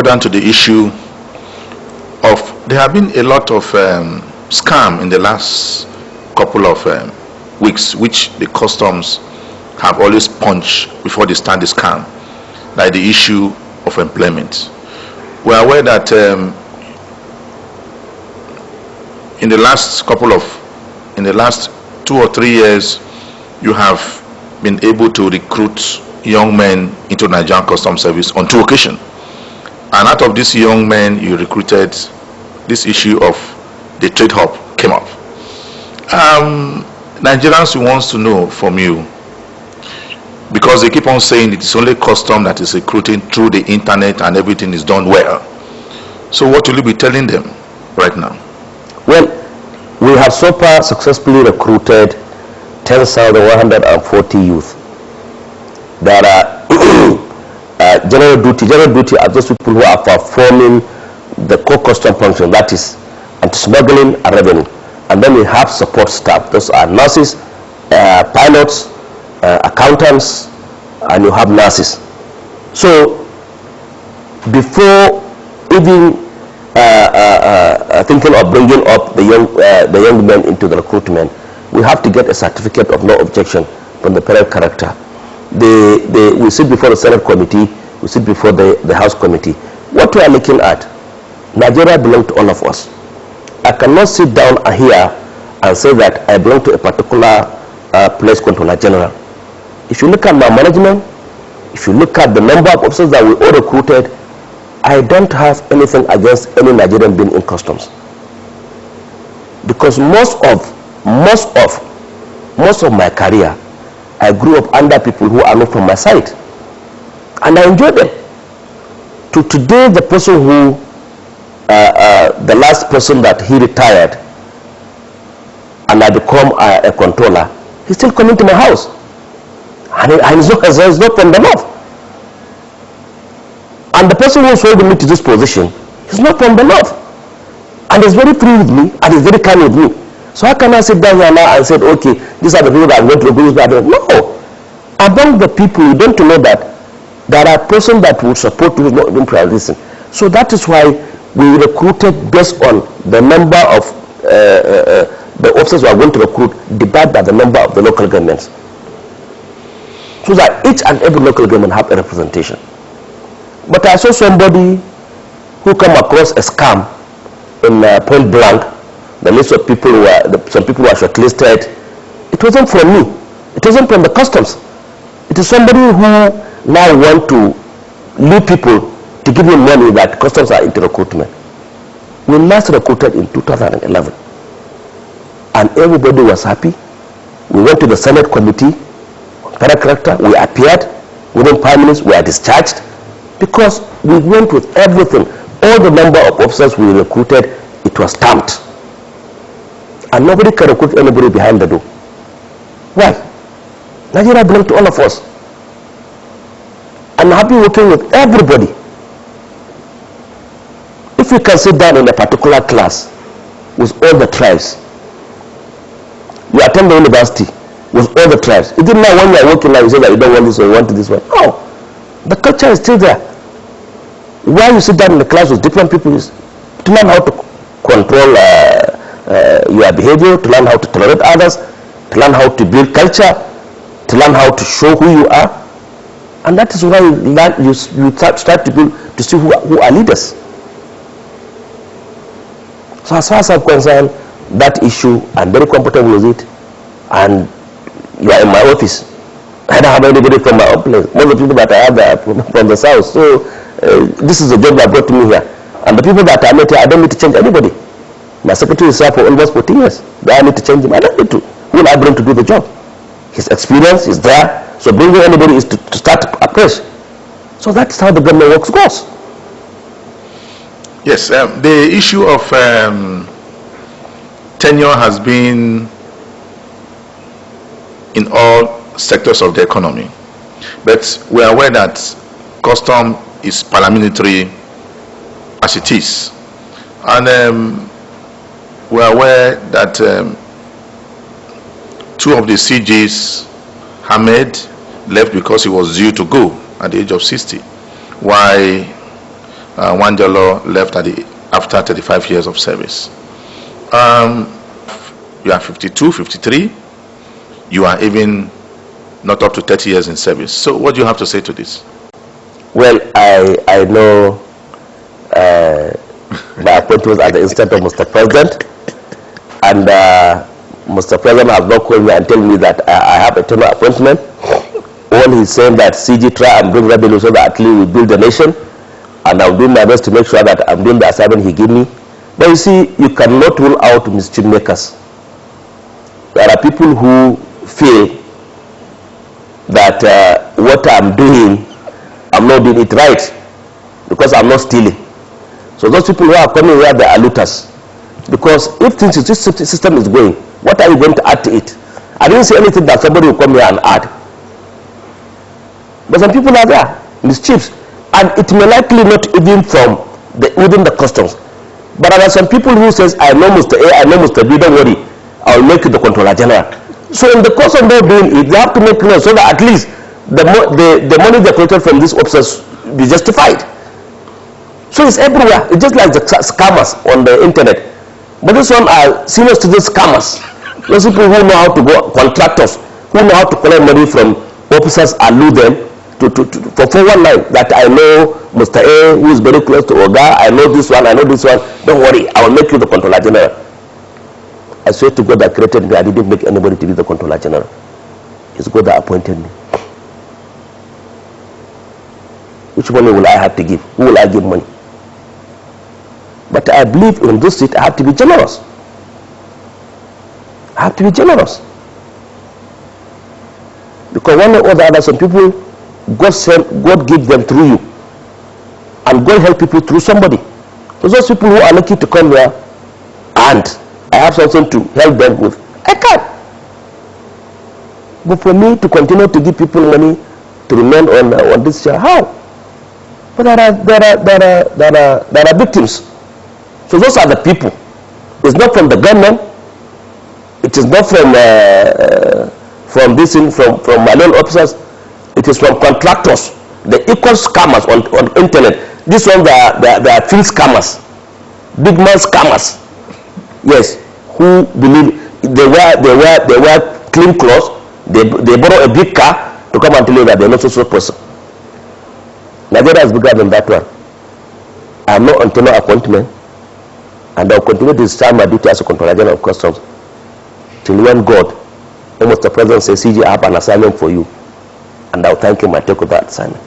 down to the issue of, there have been a lot of scam in the last couple of weeks, which the customs have always punched before they start the scam, like the issue of employment. We are aware that in the last 2 or 3 years, you have been able to recruit young men into Nigerian Customs Service on 2 occasions. And out of these young men you recruited, this issue of the trade hub came up. Nigerians wants to know from you, because they keep on saying it is only custom that is recruiting through the internet and everything is done well. So what will you be telling them right now? Well, we have so far successfully recruited 10,140 youth. There are general duty are those people who are performing the core custom function, that is anti-smuggling and revenue. And then we have support staff. Those are nurses, pilots, accountants, and you have nurses. So before even thinking of bringing up the young men into the recruitment, we have to get a certificate of no objection from the parent character. We sit before the Senate committee, we sit before the House committee. What we are looking at, Nigeria belongs to all of us. I cannot sit down here and say that I belong to a particular place, Controller General. If you look at my management, if you look at the number of officers that we all recruited, I don't have anything against any Nigerian being in customs. Because most of my career, I grew up under people who are not from my side, and I enjoyed them. To today, the person who, the last person that he retired, and I become a controller, he's still coming to my house, and he's not from the north. And the person who sold me to this position, he's not from the north, and he's very free with me, and he's very kind with me. So how can I sit down here now and say, okay, these are the people that I'm going to recruit? No. Among the people, you don't know that there are persons that will support you, not even prioritizing. So that is why we recruited based on the number of the officers who are going to recruit divided by the number of the local governments, so that each and every local government have a representation. But I saw somebody who come across a scam in Point Blank. The list of people some people were shortlisted. It wasn't from me. It wasn't from the customs. It is somebody who now want to lead people to give him money that customs are into recruitment. We last recruited in 2011, and everybody was happy. We went to the Senate committee, character, we appeared. Within 5 minutes, we are discharged because we went with everything. All the number of officers we recruited, it was stamped. And nobody can recruit anybody behind the door. Why? Nigeria belongs to all of us. I'm happy working with everybody. If we can sit down in a particular class with all the tribes, you attend the university with all the tribes. It didn't matter when you are working now, you say that you don't want this or you want this one. No. The culture is still there. Why you sit down in the class with different people is to learn how to control your behavior, to learn how to tolerate others, to learn how to build culture, to learn how to show who you are. And that is why you start to build, to see who are leaders. So as far as I'm concerned, that issue, I'm very comfortable with it. And you are in my office. I don't have anybody from my own place. Most of the people that I have are from the south. So this is the job that brought me here. And the people that I met here, I don't need to change anybody. My secretary is here for almost 14 years. Do I need to change him? I don't need to. Who will I bring to do the job? His experience is there. So bringing anybody is to start afresh. So that's how the government works goes. Yes, the issue of tenure has been in all sectors of the economy. But we are aware that custom is paramilitary as it is. And we are aware that 2 of the CJs, Hamed, left because he was due to go at the age of 60. Why Wanjalo left after 35 years of service. You are 52, 53. You are even not up to 30 years in service. So what do you have to say to this? Well, I know my appointment was at the instant of Mr. President, and Mr. President has not called me and told me that I have a terminal appointment. All he's saying that CG try and bring revenue so that at least we build the nation, and I'll do my best to make sure that I'm doing the assignment he gave me. But you see, you cannot rule out mischief makers. There are people who feel that what I'm doing, I'm not doing it right because I'm not stealing. So those people who are coming here, they are looters. Because if this system is going, what are you going to add to it? I didn't say anything that somebody will come here and add. But some people are there, mischiefs, and it may likely not even from within the customs. But there are some people who says, I know Mr. A, I know Mr. B, don't worry, I'll make you the Controller General. So in the course of their doing it, they have to make clear so that at least the money they collected from these officers be justified. So it's everywhere. It's just like the scammers on the internet. But this one are senior student scammers. Those people who know how to go, contractors, who know how to collect money from officers and lure them for 419. That I know Mr. A, who is very close to Oga, I know this one, I know this one. Don't worry, I will make you the Controller General. I swear to God that created me, I didn't make anybody to be the Controller General. It's God that appointed me. Which money will I have to give? Who will I give money? But I believe in this seat I have to be generous. I have to be generous. Because one or the other, some people, God give them through you. And God help people through somebody. So those people who are lucky to come here and I have something to help them with, I can. But for me to continue to give people money to remain on this chair, how? But there are victims. So those are the people. It's not from the government. It is not from my loan officers. It is from contractors, the equal scammers on internet. This one they are field scammers, big man scammers. Yes, who believe they wear clean clothes. They borrow a big car to come and tell you that they're not a social person. Nigeria is bigger than that one. I am not on tenure appointment, and I'll continue to discharge my duty as a Controller General of Customs till when God, almost the President says, CG, I have an assignment for you, and I'll thank him and take over that assignment.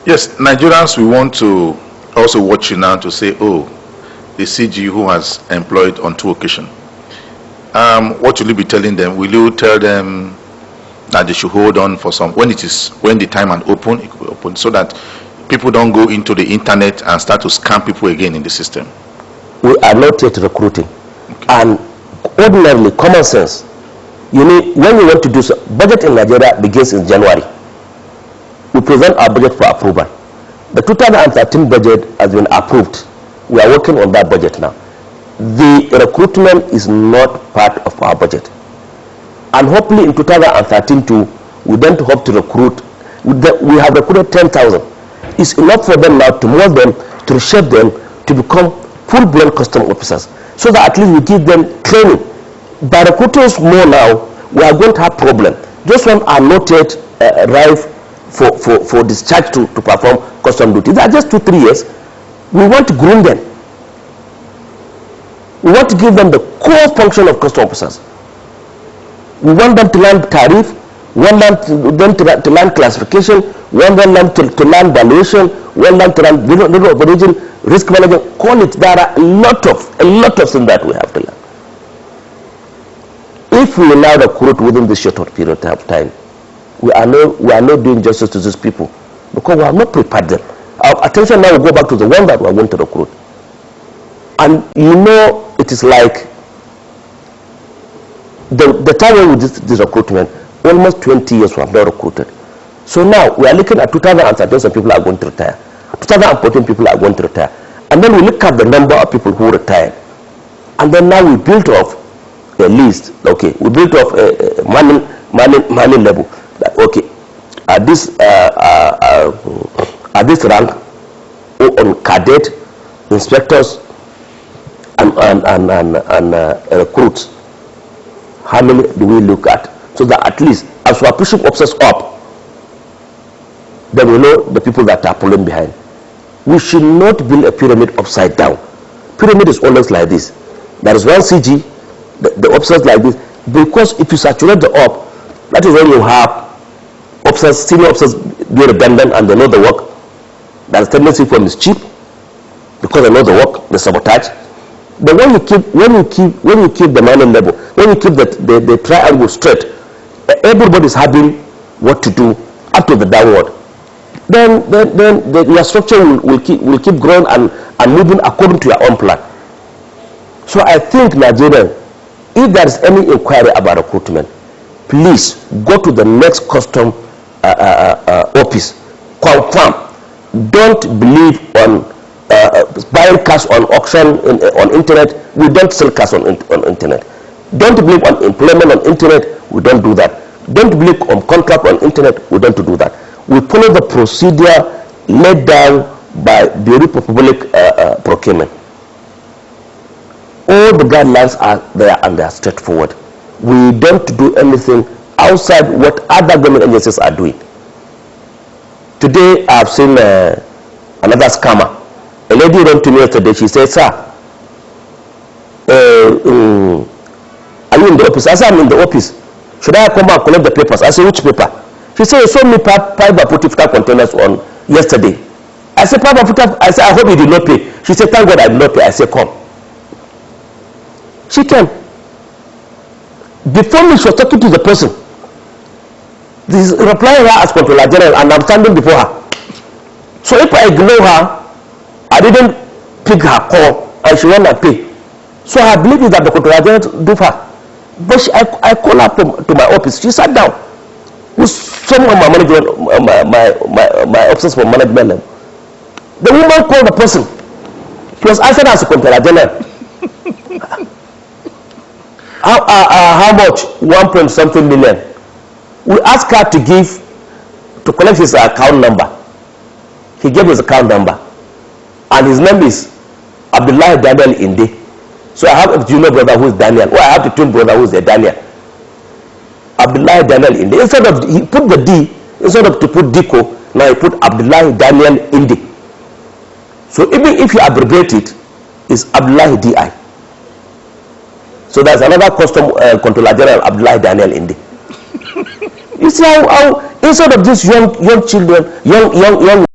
Yes, Nigerians, we want to also watch you now to say, oh, the CG who has employed on 2 occasions. What will you be telling them? Will you tell them that they should hold on for some, when the time and open, it could be open, so that people don't go into the internet and start to scam people again in the system? We are not yet recruiting. Okay. And ordinarily, common sense, you need, when we want to do so, budget in Nigeria begins in January. We present our budget for approval. The 2013 budget has been approved. We are working on that budget now. The recruitment is not part of our budget. And hopefully in 2013 too, we don't hope to recruit. We have recruited 10,000. It's enough for them now to mold them, to reshape them, to become full-blown custom officers. So that at least we give them training. By recruiting more now, we are going to have problem. Those ones are not yet ripe for discharge to perform custom duty. They are just 2-3 years. We want to groom them. We want to give them the core function of custom officers. We want them to learn tariff, we want them to learn classification, we want them to learn valuation, we want them to learn level of origin, risk management, call it. There are a lot of things that we have to learn. If we now recruit within this short period of time, we are not doing justice to these people because we have not prepared them. Our attention now will go back to the one that we are going to recruit. And you know, it is like the time when we did this recruitment, almost 20 years we have not recruited. So now we are looking at 2013, some people are going to retire. 2014 people are going to retire. And then we look at the number of people who retired. And then now we built off a list. Okay, we built off a money level. That, okay, at this rank, on cadet, inspectors, and recruits. How many do we look at? So that at least as we are pushing officers up, then we know the people that are pulling behind. We should not build a pyramid upside down. Pyramid is always like this. There is one CG, the officers like this, because if you saturate the up, that is when you have officers, senior officers be redundant and they know the work. There is tendency for mischief because they know the work, the sabotage. But when you keep the minor level, when you keep the triangle straight, everybody is having what to do up to the downward. Then your structure will keep growing and moving according to your own plan. So I think Nigeria, if there is any inquiry about recruitment, please go to the next custom office, confirm. Don't believe on buying cars on auction on internet. We don't sell cars on internet. Don't believe on employment on internet. We don't do that. Don't believe on contract on internet. We don't do that. We follow the procedure laid down by Bureau of Public Procurement. All the guidelines are there and they are straightforward. We don't do anything outside what other government agencies are doing. Today I have seen another scammer. A lady wrote to me yesterday. She said, "Sir, are you in the office?" I said, "I'm in the office. Should I come and collect the papers?" I said, "Which paper?" She said, "You sold me 5 containers on yesterday." I said, I said, "I hope you did not pay." She said, "Thank God I did not pay." I said, "Come." She came. Before me, she was talking to the person. This is replying her as Controller General, and I'm standing before her. So if I ignore her, I didn't pick her call, and she went and pay. So I believe that the Controller General do her. But I called her to my office. She sat down with some of my management, my officers from management level. The woman called the person. She was answered as a Controller General. How much? 1.something million. We asked her to collect his account number. He gave his account number, and his name is Abdullah Daniel Inde. So I have a junior brother who is Daniel. Or I have a twin brother who is a Daniel. Abdullah Daniel Inde. Instead of he put the D, instead of to put Dikko, now he put Abdullah Daniel Inde. So even if you abbreviate it, it's Abdullah DI. So there's another custom controller general, Abdullah Daniel Inde. You see how instead of these young children, young